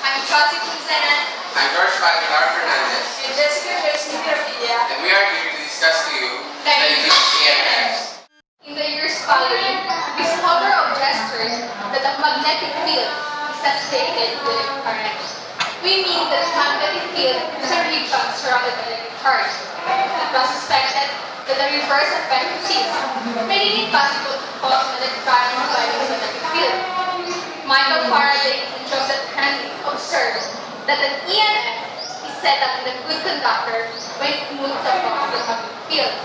I'm Chelsea Punzanan. I'm George Panicar Fernandez. And Jessica Joyce Mirabilia. And we are here to discuss to you the induced EMFs. In the years following, we discovered or gestured that a magnetic field is associated with electric current. We mean that the magnetic field is a region surrounded by electric charge. It was suspected that the reverse effect exists, making it possible to cause an electronic by the magnetic field. Michael Faraday and Joseph Henry observed that an EMF is set up in the good conductor when it moves across the magnetic field.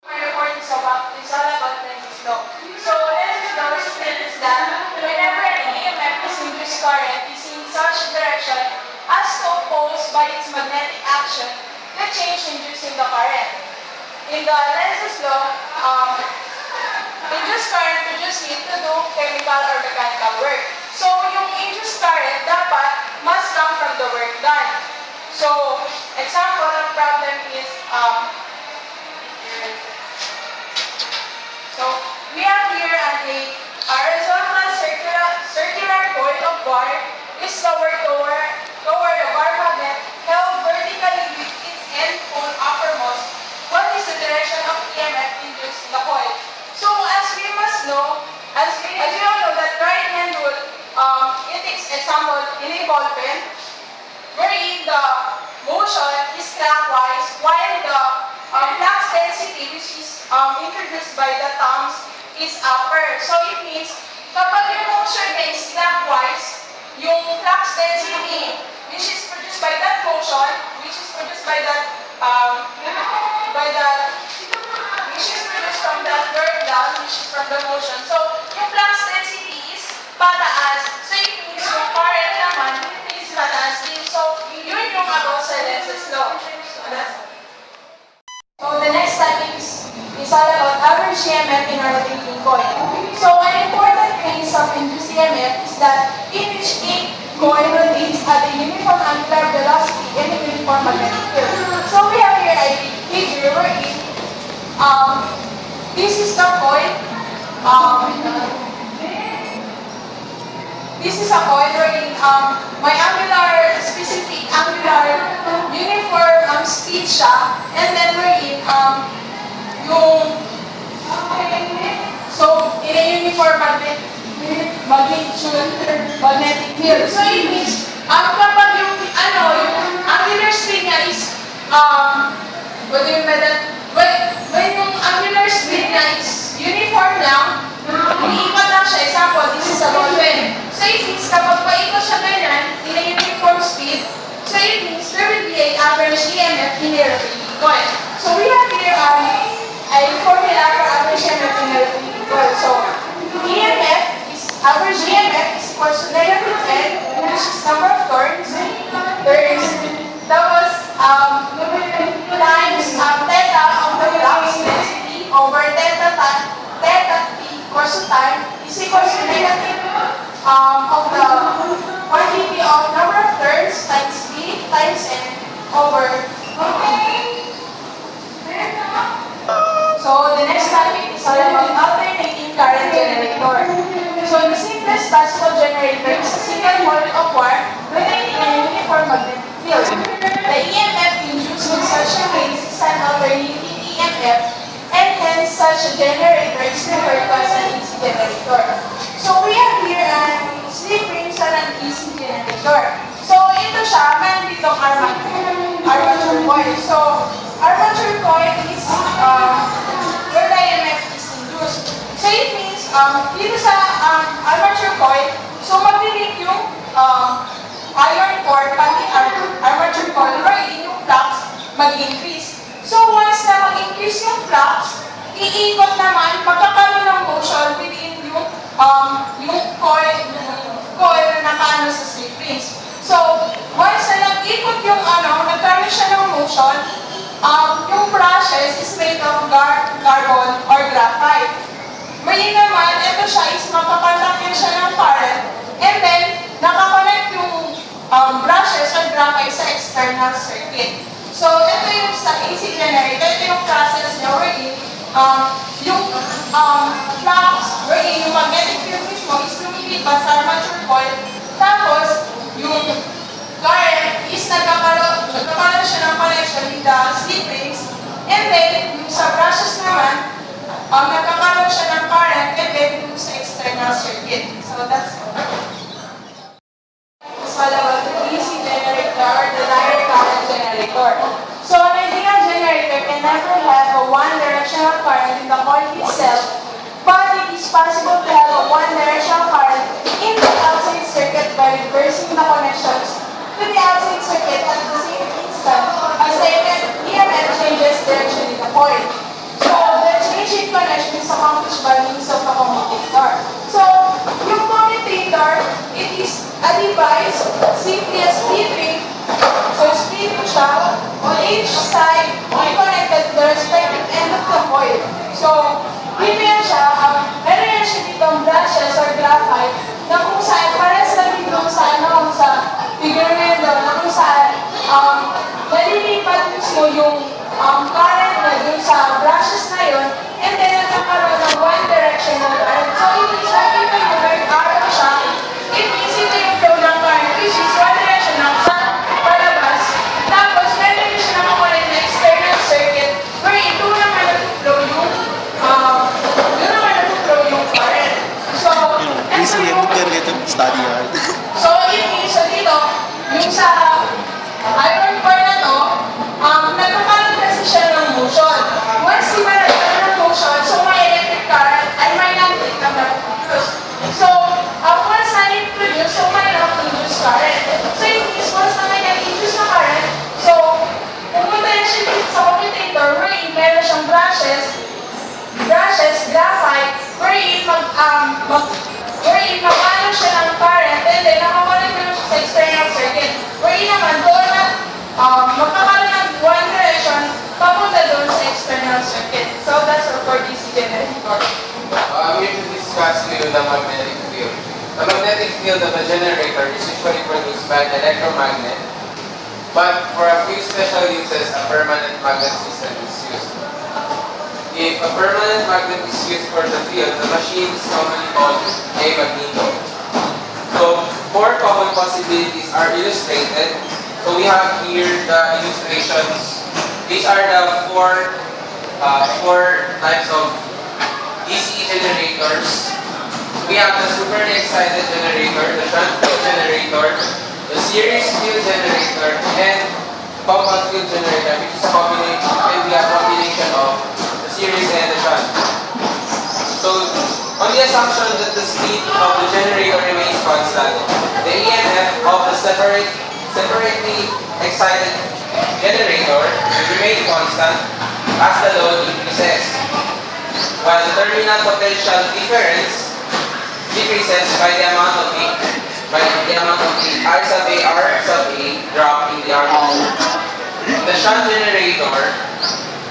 My report is all about Lenz's law. So Lenz's law states that whenever an EMF is induced current is in such direction as to oppose by its magnetic action the change induced in the current. In the Lenz's law, induced current we just need to do chemical or mechanical work. So yung induced current dapat must come from the work done. So example of problem is so we have here a horizontal circular coil of bar is lowered toward the bar magnet held vertically with its end pole uppermost. What is the direction of EMF induced in the coil? So as we must know, as we all know that right hand rule, it takes example in a ball pen, wherein the motion is clockwise while the flux density which is introduced by the thumbs is upper. So it means kapag yung motion is clockwise, yung flux density which is produced by that motion, which is produced by that which is produced from that work done, which is from the motion. So yung flux density is pataas. So it means yung current naman is pataas din. So yun yung about sa Lenz's law. So the next topic is all about average EMF in a rotating coil. So an important case of induced EMF is that in which a coil rotates at a uniform angular velocity and a uniform magnetic field. So we have here a figure wherein this is the coil. This is a coil wherein may specific angular uniform speed siya, and then wherein so in a uniform magnetic field. So it means kapag yung angular speed niya is what do you mean that when yung angular speed niya is uniform lang, umiikot lang siya. Example, this is a ball pen. So it means kapag paikot siya ganyan in a uniform speed, so it means there will be an average EMF in a rotating coil. So we have here a formula for average EMF in a rotating coil. So average EMF is equal to negative N, which is number of turns, tapos times theta of the flux density over theta t equals to time is equal to negative of the quantity of number of turns times V times N over So the next topic is all about alternating current generator. So the simplest possible generator is a single coil of wire rotating in a uniform magnetic field. The EMF induced in such a case is an alternating EMF, and hence such a generator is referred to as an AC generator. So we have here a slip ring sa an AC generator. So ito siya, meron ditong armature coil. So armature coil is where the EMF is induced. So it means dito sa armature coil, so magbibig yung iron core pati armature coil wherein yung flux mag-increase. So once na mag-increase yung flux, iikot naman, magkakaroon ng motion within yung coil na nakaano sa slip rings. So once na nag-ikot yung nagkaroon siya ng motion, yung brushes is made of carbon or graphite. Ngayon naman, ito siya is makakonduct siya ng current, and then nakakonect yung brushes or graphite sa external circuit. So ito yung sa AC generator, ito yung process niya wherein yung flux, wherein yung magnetic field mismo is lumilipas sa armature coil, tapos yung current is nagkakaroon siya ng connection with the slip rings, and then yung sa brushes naman, nagkakaroon siya ng current and then yung sa external circuit. So that's it's all about the DC generator or the direct current generator. So an ideal generator can never have a one-directional current in the coil itself, but it is possible to have a one-directional current in the outside circuit by reversing the connections to the outside circuit at the same instant as the EMF changes direction in the coil. So the change in connection is accomplished by means of a commutator. So yung commutator, it is a device simply a split ring. So split ring siya on each side connected to the respective end of the coil. So meron siya ditong brushes or graphite na kung saan, parang sa dito sa figure na yun doon, na kung saan nalilipat mismo yung current na dun sa brushes na yun, and then nagkakaroon ng one directional current. So it is like ito yung arrow siya, it means ito yung flow ng current, which is one directional sa palabas. Tapos meron din siya nakakulit na external circuit, where ito naman nag-flow yung current. So, ito yung study hard. So, it means dito, yung sa iron core na to, nagkakaroon kasi siya ng motion. Once di ba nagkaroon ng motion, so may electric current, ay may magnetic na ma-produce. So, once na-introduce, so may na-produce current. So, it means once na may na-introduce na current, so, pumunta na siya dito sa commutator, wherein meron siyang brushes, graphite, wherein mag-ano siya ng current, and then nakakonect naman siya sa external circuit. Wherein naman doon na magkakaroon ng one direction papunta doon sa external circuit. So that's for DC generator. I'm here to discuss with you the magnetic field. The magnetic field of a generator is usually produced by an electromagnet, but for a few special uses, a permanent magnet system is used. If a permanent magnet is used for the field, the machine is commonly called a magneto. So, four common possibilities are illustrated. So we have here the illustrations. These are the four types of DC generators. We have the superly excited generator, the shunt field generator, the series field generator, and compound field generator, which is a combination, and we have combination of the series and the shunt. So, on the assumption that the speed of the generator remains constant, the EMF of the separately excited generator will remain constant as the load increases, while the terminal potential difference decreases by the amount of the R sub A drop in the armature. The shunt generator,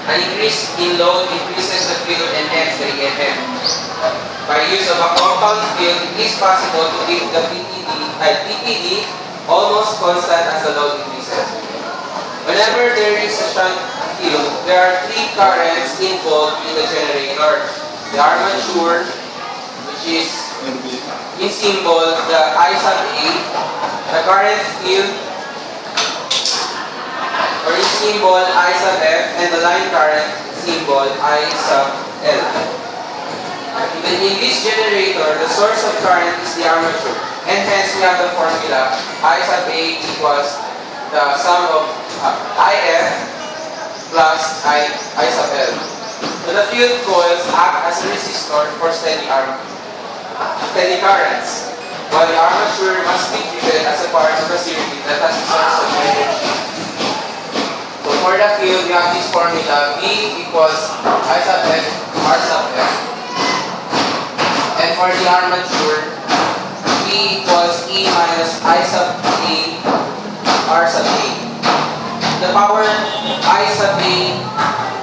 an increase in load increases the field and hence the EMF. By use of a compound field, it is possible to keep the PPD almost constant as the load increases. Whenever there is a shunt field, there are three currents involved in the generator. The armature, which is in symbol the I sub A, the current field, or in symbol I sub F, and the line current symbol I sub L. In this generator, the source of current is the armature, and hence we have the formula I sub A equals the sum of IF plus I sub L. So the field coils act as a resistor for steady currents, while the armature must be treated as a part of a circuit that has a source of energy. So for the field, we have this formula V equals I sub F R sub F. And for the armature, V equals E minus I sub A R sub A. The power I sub A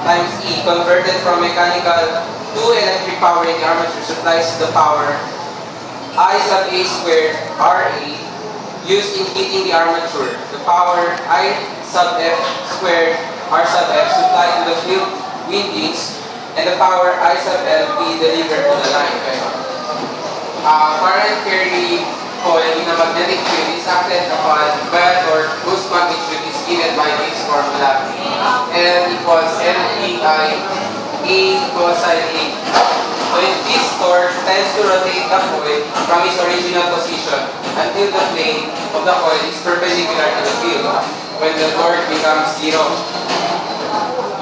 times E converted from mechanical to electric power in the armature supplies the power I sub A squared RA used in heating the armature. The power I sub F squared R sub F supplied to the field windings, and the power I sub L be delivered to the line. Current carry coil in a magnetic field is acted upon by a torque whose magnitude is given by this formula. L equals MPI A cosine A. So if this torque tends to rotate the coil from its original position until the plane of the coil is perpendicular to the field when the torque becomes zero.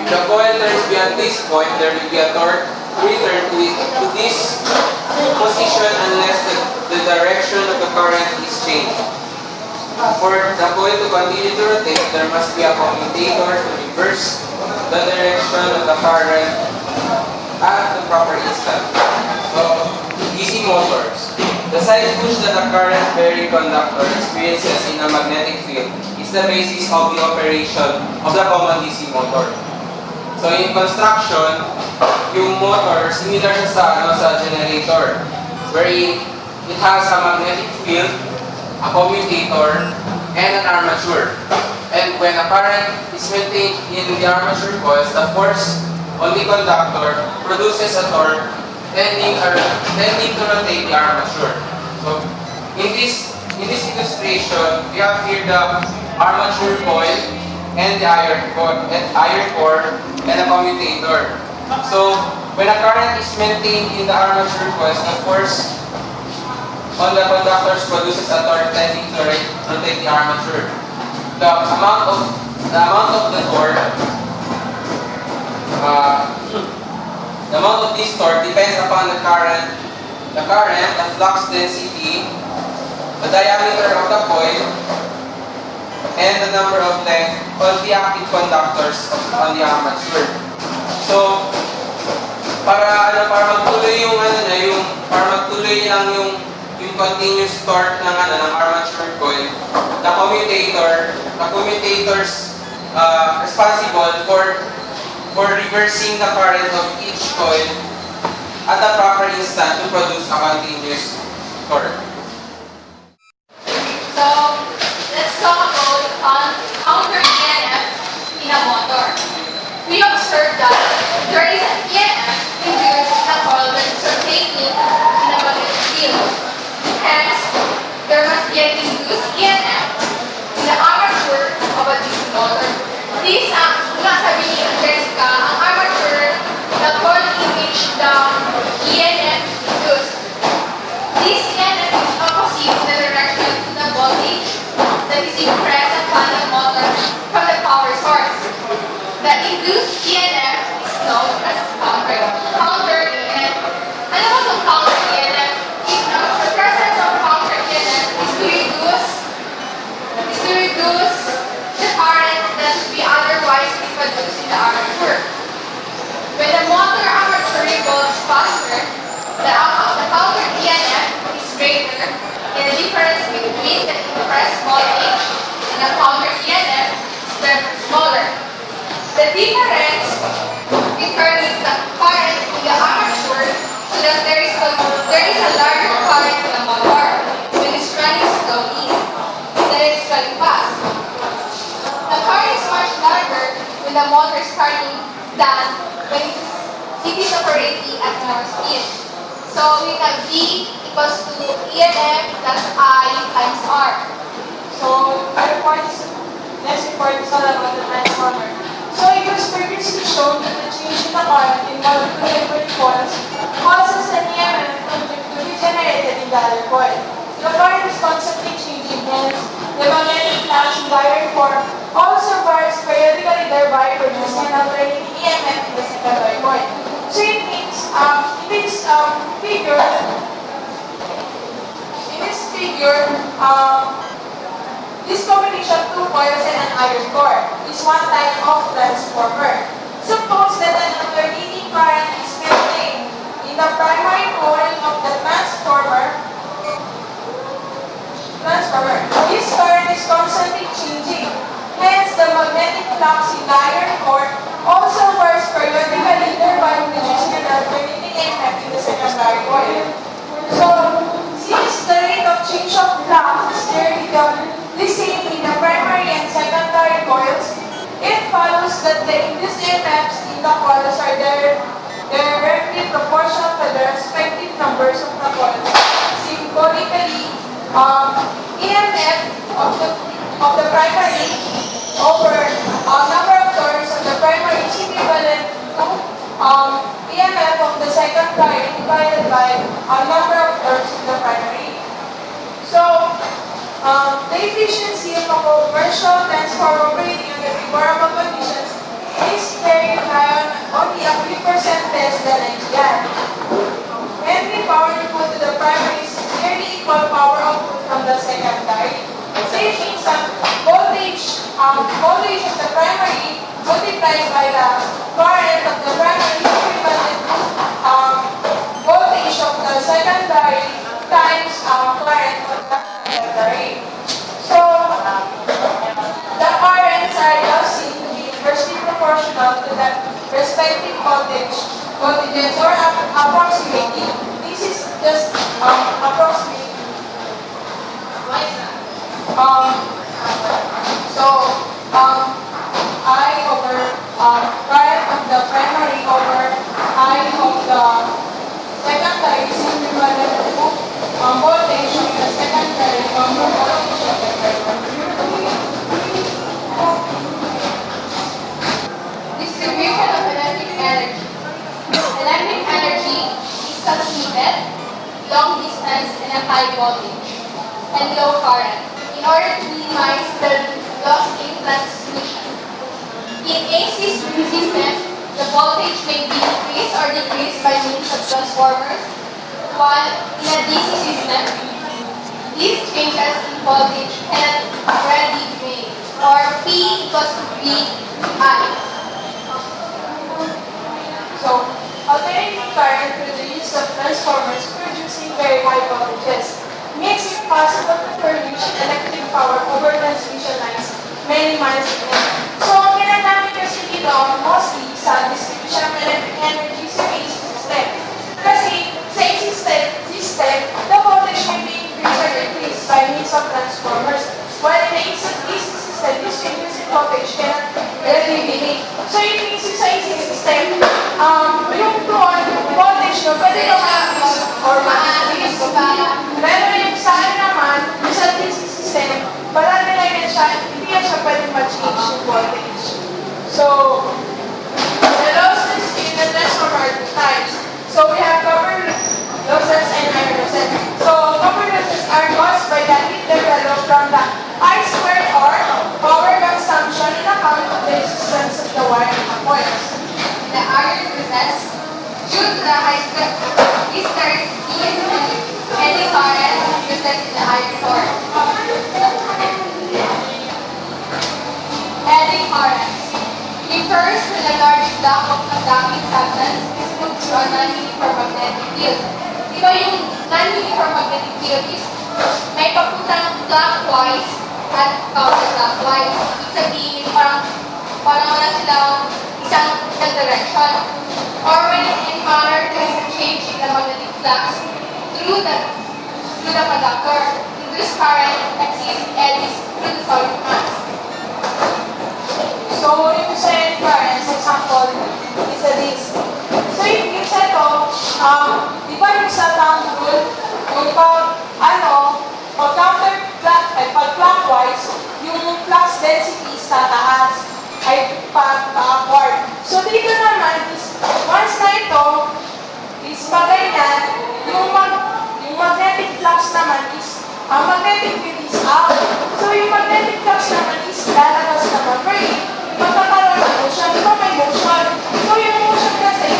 If the coil turns beyond this point, there will be a torque to return to this position unless the direction of the current is changed. For the coil to continue to rotate, there must be a commutator to reverse the direction of the current at the proper instant. So, DC motors. The side push that a current-bearing conductor experiences in a magnetic field is the basis of the operation of the common DC motor. So, in construction, yung motor, similar siya sa generator, wherein it has a magnetic field, a commutator, and an armature. And when a current is maintained in the armature coils, the force on the conductor produces a torque tending to rotate the armature. So, in this illustration, we have here the armature coil and the iron core and a commutator. So, when a current is maintained in the armature coils, the force on the conductors produces a torque tending to rotate the armature. The amount of the torque, the amount of this torque depends upon the current, the flux density, the diameter of the coil, and the number of length of the active conductors on the armature. So, para magtuloy lang yung continuous torque ng armature coil, the commutators responsible for reversing the current of each coil at the proper instant to produce a continuous torque. So, let's talk about counter EMF in a motor. We observed that there is an EMF induced in a coil that is rotating in a magnetic field. Hence, there must be an induced EMF in the armature of a DC motor. This sabi ni Jessica, ang armature, the coil in which the EMF induced. This EMF is opposite the direction to the voltage that is impressed upon the motor from the power source. The induced EMF is known as counter EMF. Ano ba itong counter EMF? The presence of counter EMF is to reduce the current that would be otherwise be produced in the armature. When the motor armature revolves faster, the counter EMF is greater, and the difference between the impressed voltage and the counter EMF is therefore smaller. The difference determines the current in the armature so that there is a larger current in the motor when it's running slowly than it's running fast. The current is much larger when the motor is starting than when it is operating at more speed. So we have V equals to EMF plus I times R. So, next report is all about the transformer. So, it was previously shown that the change in the current in molecular liquid coils causes an EMF to be generated in the other coil. The current is constantly changing, hence, the magnetic flux in the iron core also varies periodically, thereby producing an alternating EMF in the secondary coil. So, it means, in this figure, this combination of two coils and an iron core is one type of transformer. Suppose that an alternating current is maintained in the primary coil of the transformer. This current is constantly changing. Hence, the magnetic flux in the iron core also varies periodically, thereby producing an alternating EMF in the secondary coil. So, since the rate of change of flux is nearly the same in the primary and secondary coils, it follows that the induced EMFs in the coils are directly proportional to the respective numbers of the coils. Symbolically, EMF of the primary over number of turns of the primary is equivalent to EMF of the secondary divided by number of turns of the primary. So, the efficiency of a commercial transformer operating under favorable conditions is very high, only a 3% less than ideal. When the power input to the primary is nearly equal power output from the secondary, so it means that voltage of the primary multiplied by the current of the primary is equivalent to voltage of the secondary times current of the secondary. So, the currents are thus seen to be inversely proportional to the respective voltages or approximately. This is just approximate. Why is that? I over current of the primary over I of the secondary is equivalent to voltage of the secondary over voltage of the primary. Distribution of electric energy. Electric energy is transmitted long distance and a high voltage and low current in order to minimize the loss in transmission. In AC system, the voltage may be increased or decreased by means of transformers, while in a DC system, these changes in voltage cannot already be made, or P equals to VI. So, alternating current through the use of transformers producing very high voltages makes it possible to produce electric power over transmission lines many miles away. So, ang ginagamit kasi dito mostly sa distribution of electric energy sa AC system. Kasi sa AC system, the voltage may be increased or decreased by means of transformers. While in the AC system, this changes in voltage cannot really be made. So, it means sa AC system, yung doon, voltage nyo, pwede nyo ma-increase or ma-increase. Pero yung sa akin naman, sa DC system, palagi na yan siya, hindi yan siya pwede ma-change yung voltage. So, the losses in the transformer are two types. So, we have copper losses and iron losses. So, copper losses are caused by the heat developed from the I-squared or power consumption in account of the resistance of the wire coils. The iron losses due to the high hysteresis and the current losses in the iron core. Eddy current refers to the large block of conducting substance is moved through a non-uniform magnetic field. Diba yung non-uniform magnetic field is may papuntang clockwise at counterclockwise. Ibig sabihin, parang wala silang isang direction. Or when it encounters a change in the magnetic flux through the conductor, induced current exceeds eddies through the solid mass. So, yung sa current, example, is a this. So, yung sa ito, di ba yung sa thumb rule, yung pag clockwise, yung flux density sa taas ay pa-upward. So, dito naman, once na ito, is pag-ganyan, yung magnetic flux naman is, ang magnetic field is out. So, yung magnetic flux naman is lalabas naman. Pero, magkakaroon ng motion. Di ba may motion? So, yung motion kasi,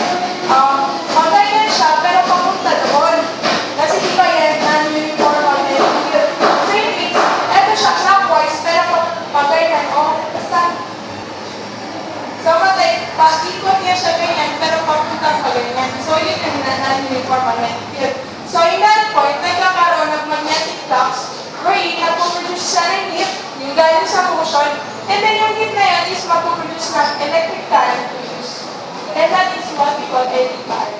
pag-ganyan siya, pero papunta doon. Kasi di ba yan, non-uniform magnetic field. So, it means, eto siya clockwise, pero pag-ganyan, basta. So, pag-ikot niya siya ganyan, pero papunta pa ganyan. So, yun yung non-uniform magnetic field. So, in that point, nagkakaroon ng magnetic flux wherein nagpo-produce siya ng heat, yung galing sa motion, and then yung heat na yan is magpo-produce ng electric current produced. And that is what we call eddy current.